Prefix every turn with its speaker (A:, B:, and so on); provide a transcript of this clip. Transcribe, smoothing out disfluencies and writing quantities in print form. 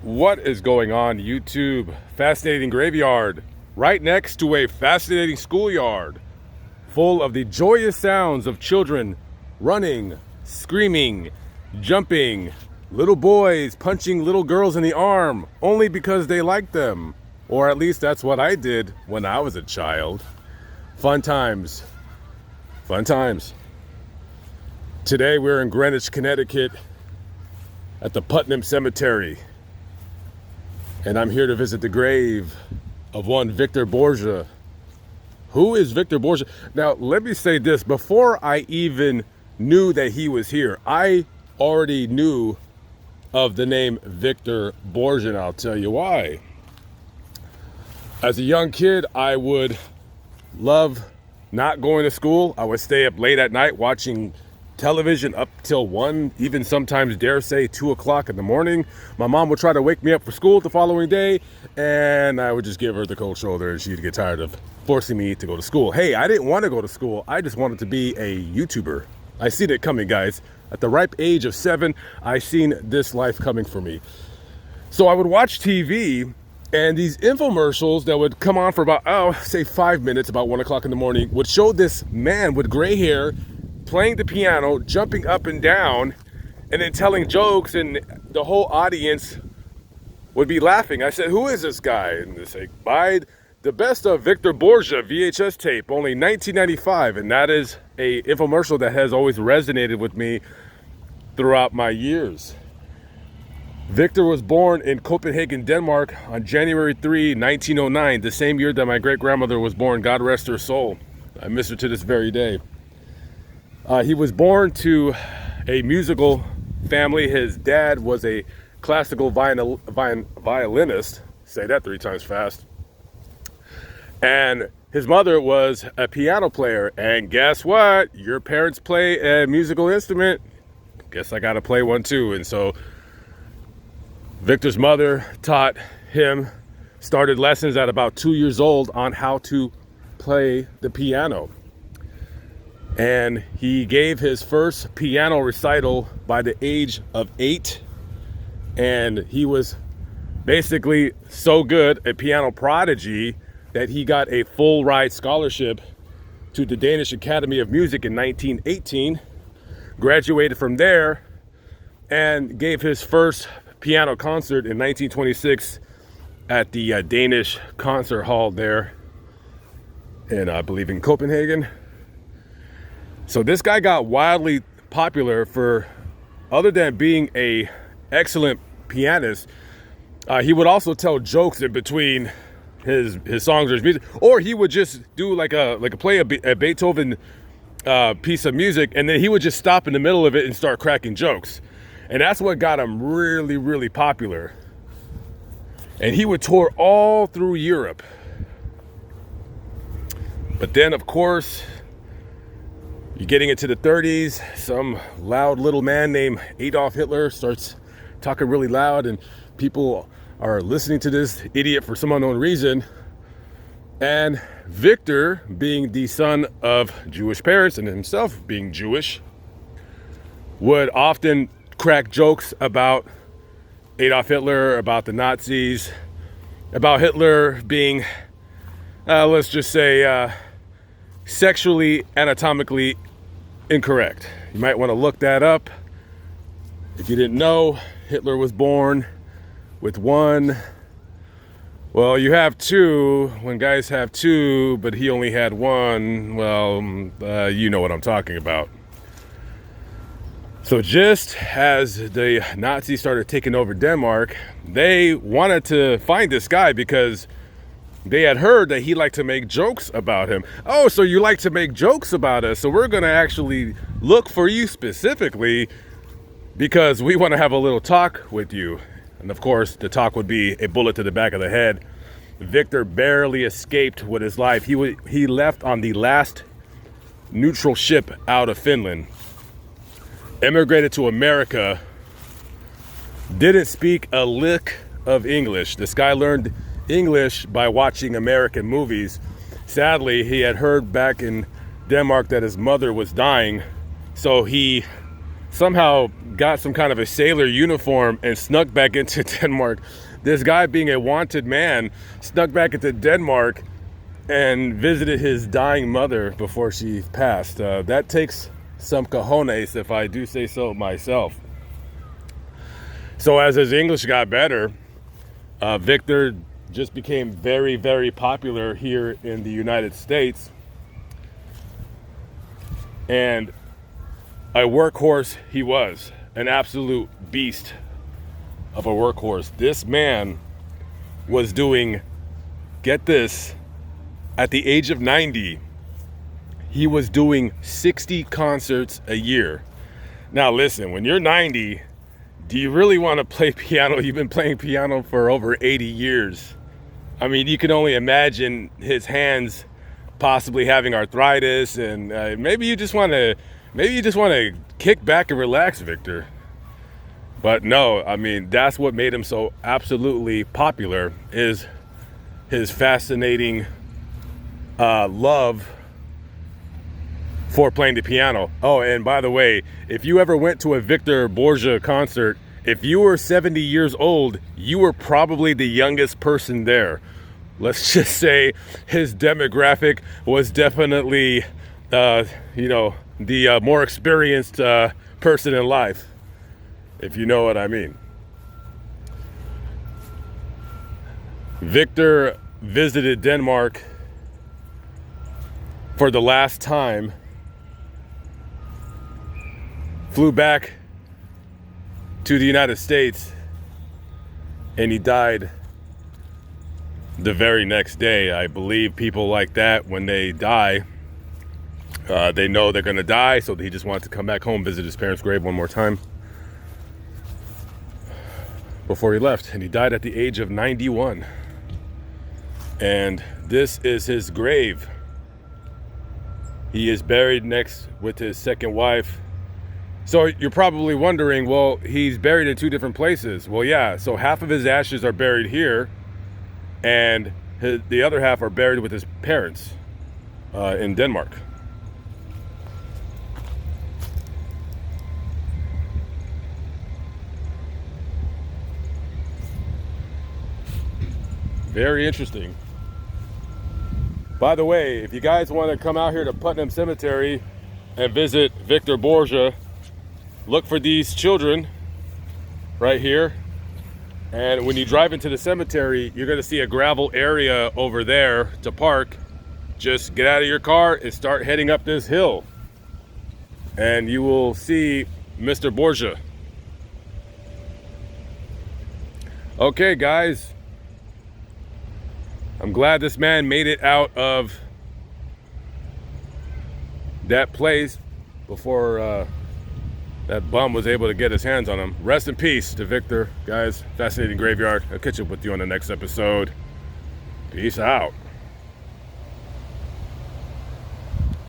A: What is going on, YouTube? Fascinating graveyard, right next to a fascinating schoolyard, full of the joyous sounds of children running, screaming, jumping, little boys punching little girls in the arm, only because they like them. Or at least that's what I did when I was a child. Fun times. Fun times. Today we're in Greenwich, Connecticut at the Putnam Cemetery. And I'm here to visit the grave of one Victor Borsch. Who is Victor Borsch? Now, let me say this. Before I even knew that he was here, I already knew of the name Victor Borsch, and I'll tell you why. As a young kid, I would love not going to school. I would stay up late at night watching television up till 1, even sometimes dare say 2 o'clock in the morning. My mom would try to wake me up for school the following day, and I would just give her the cold shoulder, and she'd get tired of forcing me to go to school. Hey, I didn't want to go to school. I just wanted to be a YouTuber. I seen it coming, guys. At the ripe age of 7, I seen this life coming for me. So I would watch TV, and these infomercials that would come on for about, say 5 minutes, about 1 o'clock in the morning, would show this man with gray hair playing the piano, jumping up and down, and then telling jokes, and the whole audience would be laughing. I said, who is this guy? And they say, buy the best of Victor Borsch VHS tape, only $19.95. And that is a infomercial that has always resonated with me throughout my years. Victor was born in Copenhagen, Denmark on January 3, 1909, the same year that my great-grandmother was born. God rest her soul. I miss her to this very day. He was born to a musical family. His dad was a classical violinist. Say that 3 times fast. And his mother was a piano player. And guess what? Your parents play a musical instrument. Guess I got to play one too. And so Victor's mother taught him, started lessons at about 2 years old on how to play the piano. And he gave his first piano recital by the age of 8. And he was basically so good, a piano prodigy, that he got a full ride scholarship to the Danish Academy of Music in 1918, graduated from there, and gave his first piano concert in 1926 at the Danish Concert Hall there in, I believe, in Copenhagen. So this guy got wildly popular for, other than being a excellent pianist, he would also tell jokes in between his songs or his music, or he would just do play a Beethoven piece of music, and then he would just stop in the middle of it and start cracking jokes. And that's what got him really, really popular. And he would tour all through Europe. But then, of course, you're getting into the 30s, some loud little man named Adolf Hitler starts talking really loud, and people are listening to this idiot for some unknown reason. And Victor, being the son of Jewish parents and himself being Jewish, would often crack jokes about Adolf Hitler, about the Nazis, about Hitler being, let's just say, sexually, anatomically incorrect. You might want to look that up. If you didn't know, Hitler was born with one. Well, you have 2 when guys have 2, but he only had 1. Well, you know what I'm talking about. So just as the Nazis started taking over Denmark, they wanted to find this guy because they had heard that he liked to make jokes about him. Oh, so you like to make jokes about us, so we're going to actually look for you specifically because we want to have a little talk with you. And of course, the talk would be a bullet to the back of the head. Victor barely escaped with his life. He left on the last neutral ship out of Finland, immigrated to America, didn't speak a lick of English. This guy learned English by watching American movies. Sadly, he had heard back in Denmark that his mother was dying, so he somehow got some kind of a sailor uniform and snuck back into Denmark. This guy, being a wanted man, snuck back into Denmark and visited his dying mother before she passed. That takes some cojones, if I do say so myself. So as his English got better, Victor just became very, very popular here in the United States. And a workhorse he was, an absolute beast of a workhorse. This man was doing, get this, at the age of 90, he was doing 60 concerts a year. Now listen, when you're 90, do you really want to play piano? You've been playing piano for over 80 years. I mean, you can only imagine his hands possibly having arthritis, and maybe you just want to kick back and relax, Victor. But no, I mean, that's what made him so absolutely popular, is his fascinating love for playing the piano. Oh, and by the way, if you ever went to a Victor Borsch concert, if you were 70 years old, you were probably the youngest person there. Let's just say his demographic was definitely, the more experienced person in life, if you know what I mean. Victor visited Denmark for the last time, flew back to the United States, and he died the very next day. I believe people like that, when they die, they know they're gonna die, so he just wanted to come back home, visit his parents' grave one more time before he left. And he died at the age of 91. And this is his grave. He is buried next with his second wife. So you're probably wondering, well, he's buried in two different places. Well, yeah, so half of his ashes are buried here, and the other half are buried with his parents in Denmark. Very interesting. By the way, if you guys want to come out here to Putnam Cemetery and visit Victor Borsch, look for these children right here. And when you drive into the cemetery, you're going to see a gravel area over there to park. Just get out of your car and start heading up this hill, and you will see Mr. Borsch. Okay, guys. I'm glad this man made it out of that place before that bum was able to get his hands on him. Rest in peace to Victor, guys. Fascinating Graveyard. I'll catch up with you on the next episode. Peace out.